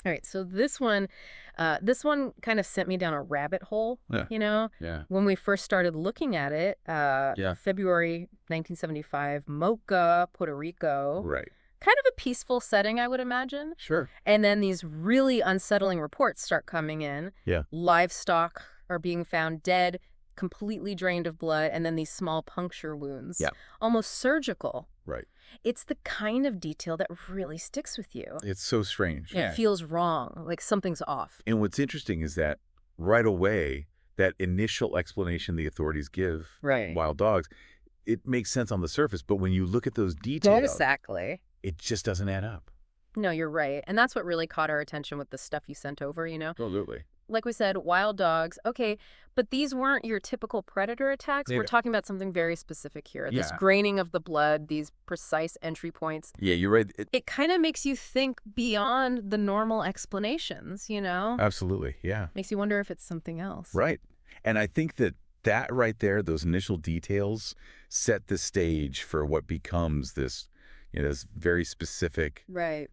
All right, so this one kind of sent me down a rabbit hole, Yeah. you know? Yeah. When we first started looking at it, Yeah. February 1975, Moca, Puerto Rico. Right. Kind of a peaceful setting, I would imagine. Sure. And then these really unsettling reports start coming in. Yeah. Livestock are being found dead, completely drained of blood, and then these small puncture wounds, Yeah. almost surgical. Right. It's the kind of detail that really sticks with you. It's so strange. It feels wrong, like something's off. And what's interesting is that right away, that initial explanation the authorities give, Right. wild dogs, it makes sense on the surface. But when you look at those details, Exactly. it just doesn't add up. No, you're right. And that's what really caught our attention with the stuff you sent over, you know? Absolutely. Like we said, wild dogs. Okay, but these weren't your typical predator attacks. We're talking about something very specific here. This Yeah. graining of the blood, these precise entry points. Yeah, you're right. It kind of makes you think beyond the normal explanations, you know? Absolutely. Yeah. Makes you wonder if it's something else. Right. And I think that right there, those initial details set the stage for what becomes this, this very specific, Right.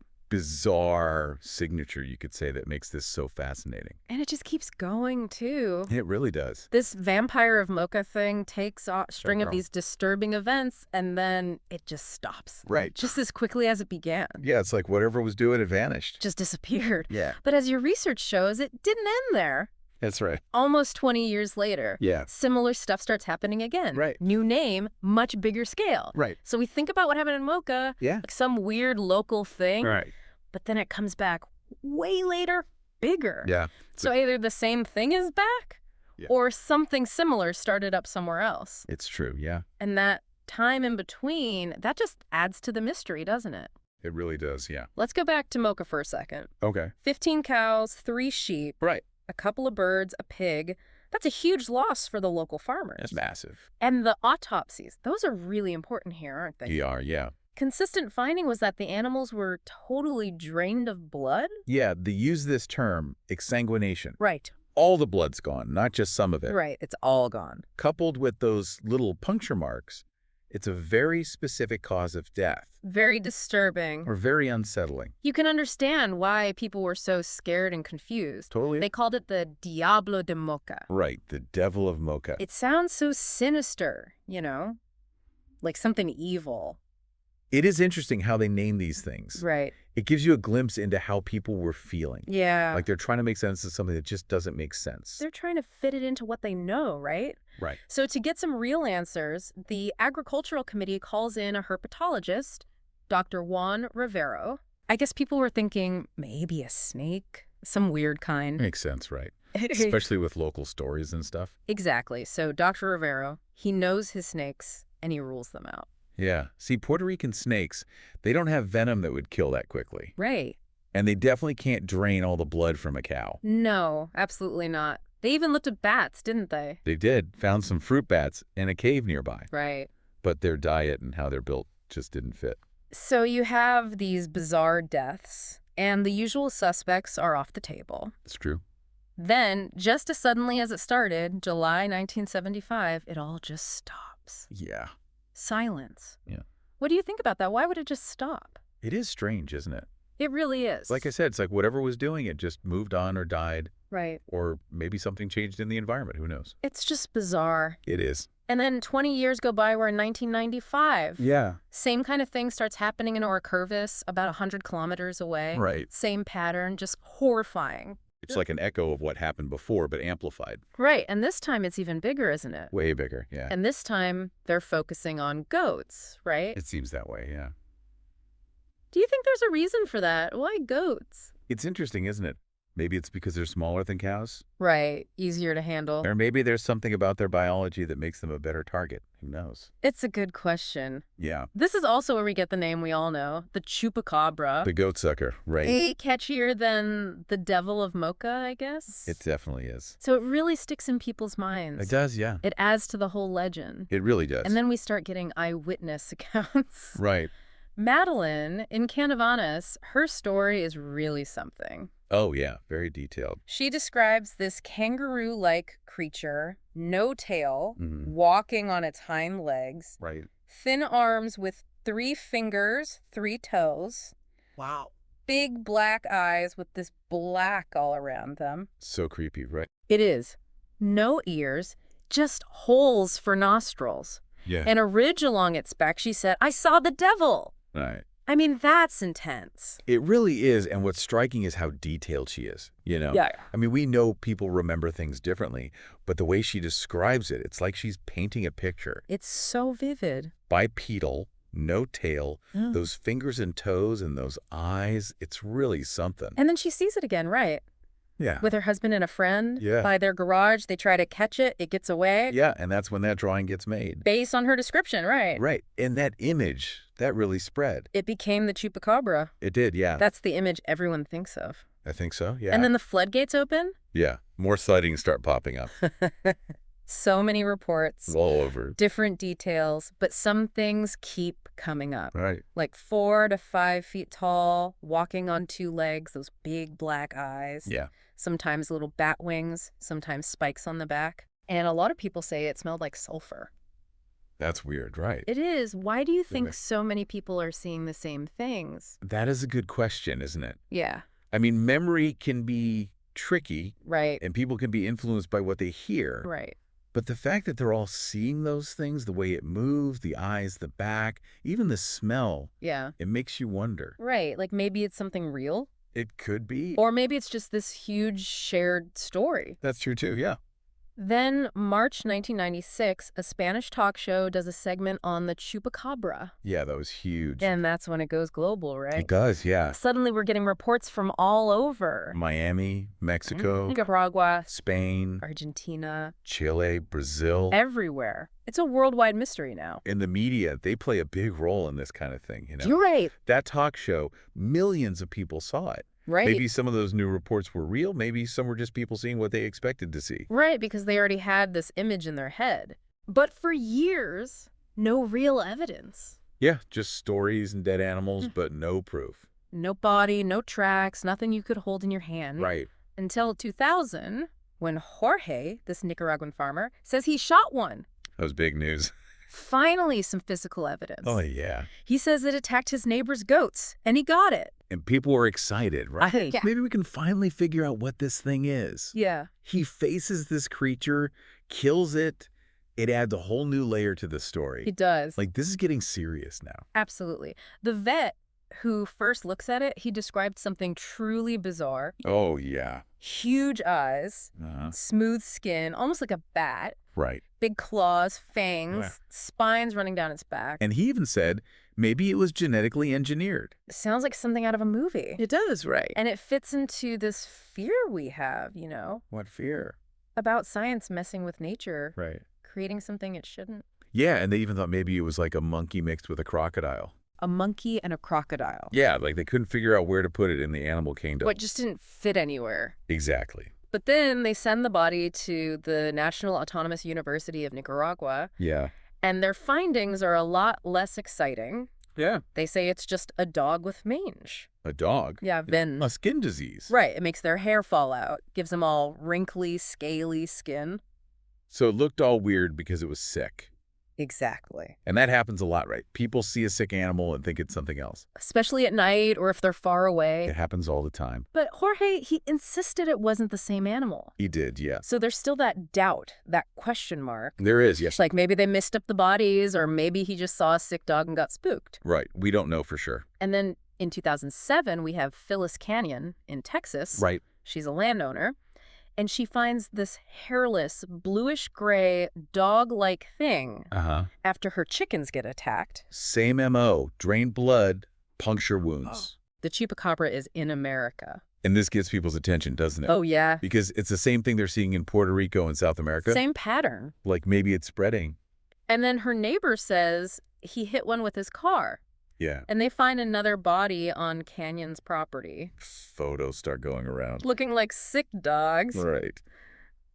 bizarre signature, you could say, that makes this so fascinating. And it just keeps going, too. It really does. This Vampire of Mocha thing takes a string of girl. these disturbing events, and then it just stops. Right. Just as quickly as it began. Yeah, it's like whatever was doing it vanished. Just disappeared. Yeah. But as your research shows, it didn't end there. That's right. Almost 20 years later, Yeah. similar stuff starts happening again. Right. New name, much bigger scale. Right. So we think about what happened in Mocha, Yeah. like some weird local thing, Right. but then it comes back way later, bigger. Yeah. So either the same thing is back, Yeah. or something similar started up somewhere else. It's true. Yeah. And that time in between, that just adds to the mystery, doesn't it? It really does. Yeah. Let's go back to Mocha for a second. Okay. 15 cows, 3 sheep, Right. a couple of birds, a pig. That's a huge loss for the local farmers. That's massive. And the autopsies, those are really important here, aren't they? Yeah. Consistent finding was that the animals were totally drained of blood? Yeah, they use this term, exsanguination. Right. All the blood's gone, not just some of it. Right. It's all gone. Coupled with those little puncture marks, it's a very specific cause of death. Very disturbing. Or very unsettling. You can understand why people were so scared and confused. Totally. They called it the Diablo de Moca. Right, the devil of Mocha. It sounds so sinister, you know? Like something evil. It is interesting how they name these things. Right. It gives you a glimpse into how people were feeling. Yeah. Like they're trying to make sense of something that just doesn't make sense. They're trying to fit it into what they know, right? Right. So to get some real answers, the Agricultural Committee calls in a herpetologist, Dr. Juan Rivero. I guess people were thinking maybe a snake, some weird kind. Makes sense, right? Especially with local stories and stuff. Exactly. So Dr. Rivero, he knows his snakes and he rules them out. Yeah. See, Puerto Rican snakes, they don't have venom that would kill that quickly. Right. And they definitely can't drain all the blood from a cow. No, absolutely not. They even looked at bats, didn't they? They did. Found some fruit bats in a cave nearby. Right. But their diet and how they're built just didn't fit. So you have these bizarre deaths, and the usual suspects are off the table. It's true. Then, just as suddenly as it started, July 1975, it all just stops. Yeah. Silence. Yeah. What do you think about that? Why would it just stop? It is strange, isn't it? It really is. Like I said, it's like whatever was doing it just moved on or died. Right. Or maybe something changed in the environment. Who knows? It's just bizarre. It is. And then 20 years go by, we're in 1995. Yeah. Same kind of thing starts happening in Orcurvis, about 100 kilometers away. Right. Same pattern, just horrifying. It's like an echo of what happened before, but amplified. Right, and this time it's even bigger, isn't it? Way bigger, yeah. And this time they're focusing on goats, right? It seems that way, yeah. Do you think there's a reason for that? Why goats? It's interesting, isn't it? Maybe it's because they're smaller than cows. Right, easier to handle. Or maybe there's something about their biology that makes them a better target. Who knows? It's a good question. Yeah. This is also where we get the name we all know, the Chupacabra. The goat sucker, right. Catchier than the devil of Mocha, I guess? It definitely is. So it really sticks in people's minds. It does, yeah. It adds to the whole legend. It really does. And then we start getting eyewitness accounts. Right. Madeline, in Canovanas, her story is really something. Oh, yeah. Very detailed. She describes this kangaroo-like creature, no tail, Mm-hmm. walking on its hind legs, Right. thin arms with 3 fingers, 3 toes. Wow. big black eyes with this black all around them. So creepy, right? It is. No ears, just holes for nostrils. Yeah. And a ridge along its back. She said, "I saw the devil." Right. I mean, that's intense. It really is, and what's striking is how detailed she is, you know? Yeah. I mean, we know people remember things differently, but the way she describes it, it's like she's painting a picture. It's so vivid. Bipedal, no tail, Oh. those fingers and toes and those eyes, it's really something. And then she sees it again, right? Yeah. With her husband and a friend. Yeah. By their garage, they try to catch it. It gets away. Yeah, and that's when that drawing gets made. Based on her description, right? Right, and that image, that really spread. It became the Chupacabra. It did, yeah. That's the image everyone thinks of. I think so, yeah. And then the floodgates open. Yeah, more sightings start popping up So many reports, all over. different details, but some things keep coming up. Right. Like 4 to 5 feet tall, walking on 2 legs, those big black eyes. Yeah. Sometimes little bat wings, sometimes spikes on the back. And a lot of people say it smelled like sulfur. That's weird, right? It is. Why do you think Okay. so many people are seeing the same things? That is a good question, isn't it? Yeah, I mean, memory can be tricky, right, and people can be influenced by what they hear. right. But the fact that they're all seeing those things, the way it moves, the eyes, the back, even the smell, Yeah, it makes you wonder. right. Like maybe it's something real, It could be. or maybe it's just this huge shared story. That's true, too, yeah. Then, March 1996, a Spanish talk show does a segment on the Chupacabra. Yeah, that was huge. And that's when it goes global, right? It does, yeah. Suddenly we're getting reports from all over. Miami, Mexico, Nicaragua, Spain, Argentina, Chile, Brazil. everywhere. It's a worldwide mystery now. In the media, they play a big role in this kind of thing, you know? You're right. That talk show, millions of people saw it. Right. Maybe some of those new reports were real. Maybe some were just people seeing what they expected to see. Right, because they already had this image in their head. But for years, no real evidence. Yeah, just stories and dead animals, but no proof. No body, no tracks, nothing you could hold in your hand. Right. Until 2000, when Jorge, this Nicaraguan farmer, says he shot one. That was big news. Finally, some physical evidence. Oh, yeah. He says it attacked his neighbor's goats, and he got it. And people were excited, right? Yeah. Maybe we can finally figure out what this thing is. Yeah. He faces this creature, kills it. It adds a whole new layer to the story. He does. Like, this is getting serious now. Absolutely. The vet who first looks at it, he described something truly bizarre. Oh, yeah. Huge eyes, smooth skin, almost like a bat, Right. big claws, fangs, Yeah. spines running down its back. And he even said maybe it was genetically engineered. Sounds like something out of a movie. It does, right. And it fits into this fear we have, What fear? about science messing with nature, Right. creating something it shouldn't. Yeah, and they even thought maybe it was like a monkey mixed with a crocodile. A monkey and a crocodile. Yeah, like they couldn't figure out where to put it in the animal kingdom. But just didn't fit anywhere. Exactly. But then they send the body to the National Autonomous University of Nicaragua, Yeah. and their findings are a lot less exciting. Yeah. They say it's just a dog with mange. A dog? Yeah, Vin. A skin disease. Right, it makes their hair fall out, gives them all wrinkly, scaly skin. So it looked all weird because it was sick. Exactly. And that happens a lot, right? People see a sick animal and think it's something else. Especially at night or if they're far away. It happens all the time. But Jorge, he insisted it wasn't the same animal. He did, yeah. So there's still that doubt, that question mark. There is, yes. Like maybe they missed up the bodies, or maybe he just saw a sick dog and got spooked. Right. We don't know for sure. And then in 2007, we have Phyllis Canyon in Texas. Right. She's a landowner. And she finds this hairless, bluish-gray, dog-like thing Uh-huh. after her chickens get attacked. Same MO. Drain blood, puncture wounds. The Chupacabra is in America. And this gets people's attention, doesn't it? Oh, yeah. Because it's the same thing they're seeing in Puerto Rico and South America. Same pattern. Like maybe it's spreading. And then her neighbor says he hit one with his car. Yeah. And they find another body on Canyon's property, Photos start going around. looking like sick dogs. Right.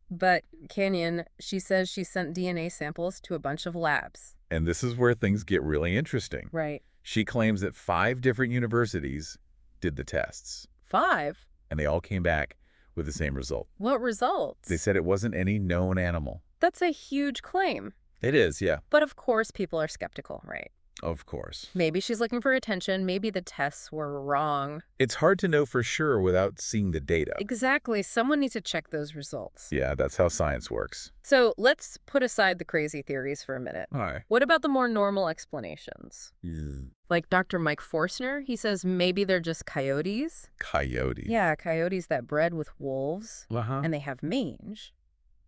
But Canyon, she says she sent DNA samples to a bunch of labs. And this is where things get really interesting. Right. She claims that 5 different universities did the tests, 5? and they all came back with the same result. What results? They said it wasn't any known animal. That's a huge claim. It is, yeah. But of course, people are skeptical, right? Of course. Maybe she's looking for attention. Maybe the tests were wrong. It's hard to know for sure without seeing the data. Exactly. Someone needs to check those results. Yeah, that's how science works. So let's put aside the crazy theories for a minute. All right. What about the more normal explanations? Yeah. Like Dr. Mike Forstner, he says maybe they're just coyotes. Coyotes. Yeah, coyotes that bred with wolves, Uh-huh. and they have mange.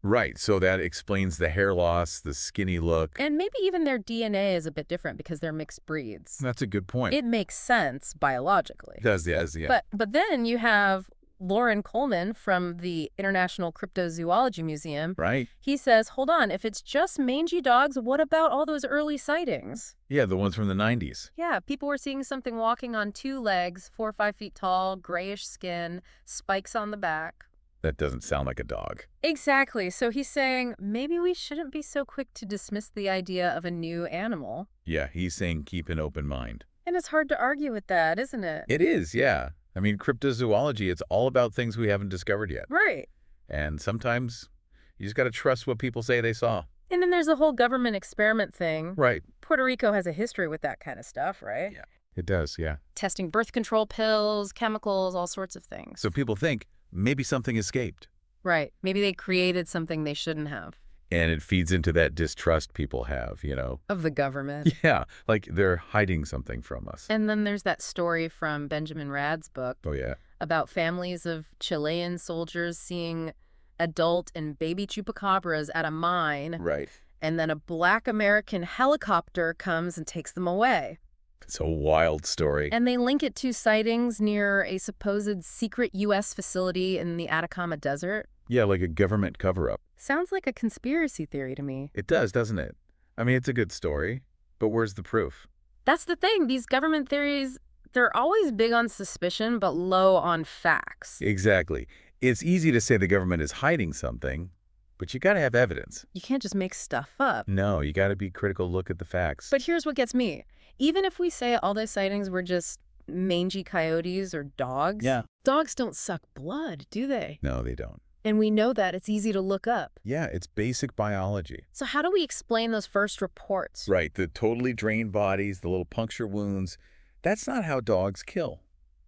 Right, so that explains the hair loss, the skinny look. And maybe even their DNA is a bit different because they're mixed breeds. That's a good point. It makes sense biologically. It does, yeah. But then you have Lauren Coleman from the International Cryptozoology Museum. Right? He says, hold on, if it's just mangy dogs, what about all those early sightings? Yeah, the ones from the 90s. Yeah, people were seeing something walking on two legs, 4 or 5 feet tall, grayish skin, spikes on the back. That doesn't sound like a dog. Exactly. So he's saying maybe we shouldn't be so quick to dismiss the idea of a new animal. Yeah, he's saying keep an open mind. And it's hard to argue with that, isn't it? It is, yeah. I mean, cryptozoology, it's all about things we haven't discovered yet. Right. And sometimes you just got to trust what people say they saw. And then there's the whole government experiment thing. Right. Puerto Rico has a history with that kind of stuff, right? Yeah, it does, yeah. Testing birth control pills, chemicals, all sorts of things. So people think maybe something escaped. Right. Maybe they created something they shouldn't have. And it feeds into that distrust people have, you know? Of the government. Yeah, like they're hiding something from us. And then there's that story from Benjamin Radd's book Oh, yeah. about families of Chilean soldiers seeing adult and baby chupacabras at a mine. Right. And then a black American helicopter comes and takes them away. It's a wild story. And they link it to sightings near a supposed secret U.S. facility in the Atacama Desert. Yeah, like a government cover-up. Sounds like a conspiracy theory to me. It does, doesn't it? I mean, it's a good story, but where's the proof? That's the thing. These government theories, they're always big on suspicion, but low on facts. Exactly. It's easy to say the government is hiding something, but you got to have evidence. You can't just make stuff up. No, you got to be critical look at the facts. But here's what gets me. Even if we say all those sightings were just mangy coyotes or dogs, Yeah. dogs don't suck blood, do they? No, they don't. And we know that. It's easy to look up. Yeah, it's basic biology. So how do we explain those first reports? Right, the totally drained bodies, the little puncture wounds. That's not how dogs kill.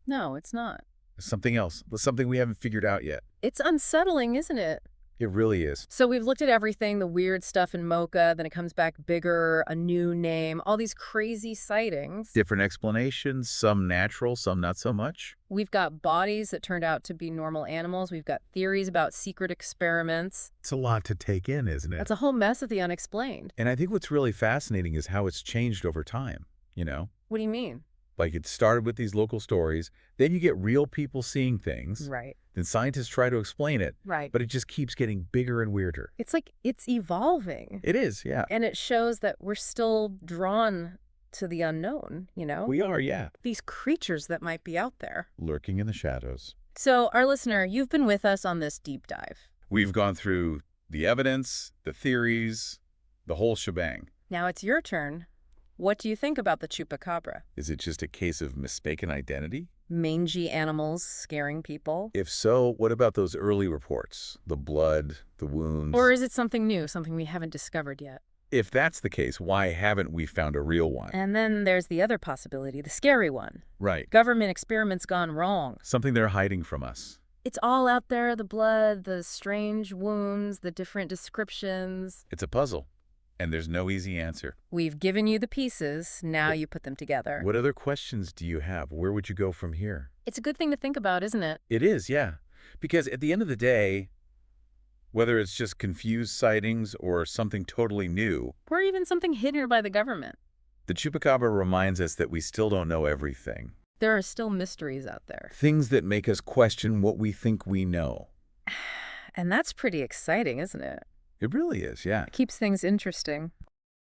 No, it's not. It's something else. It's something we haven't figured out yet. It's unsettling, isn't it? It really is. So we've looked at everything, the weird stuff in Moca, then it comes back bigger, a new name, all these crazy sightings. Different explanations, some natural, some not so much. We've got bodies that turned out to be normal animals. We've got theories about secret experiments. It's a lot to take in, isn't it? That's a whole mess of the unexplained. And I think what's really fascinating is how it's changed over time, you know? What do you mean? Like it started with these local stories, then you get real people seeing things, Right. then scientists try to explain it, Right. but it just keeps getting bigger and weirder. It's like it's evolving. It is, yeah. And it shows that we're still drawn to the unknown, you know? We are, yeah. These creatures that might be out there. Lurking in the shadows. So, our listener, you've been with us on this deep dive. We've gone through the evidence, the theories, the whole shebang. Now it's your turn. What do you think about the Chupacabra? Is it just a case of mistaken identity? Mangy animals scaring people? If so, what about those early reports? The blood, the wounds? Or is it something new, something we haven't discovered yet? If that's the case, why haven't we found a real one? And then there's the other possibility, the scary one. Right. Government experiments gone wrong. Something they're hiding from us. It's all out there, the blood, the strange wounds, the different descriptions. It's a puzzle, and there's no easy answer. We've given you the pieces, now you put them together. What other questions do you have? Where would you go from here? It's a good thing to think about, isn't it? It is, yeah. Because at the end of the day, whether it's just confused sightings or something totally new, Or even something hidden by the government. the Chupacabra reminds us that we still don't know everything. There are still mysteries out there. Things that make us question what we think we know. And that's pretty exciting, isn't it? It really is, yeah. It keeps things interesting.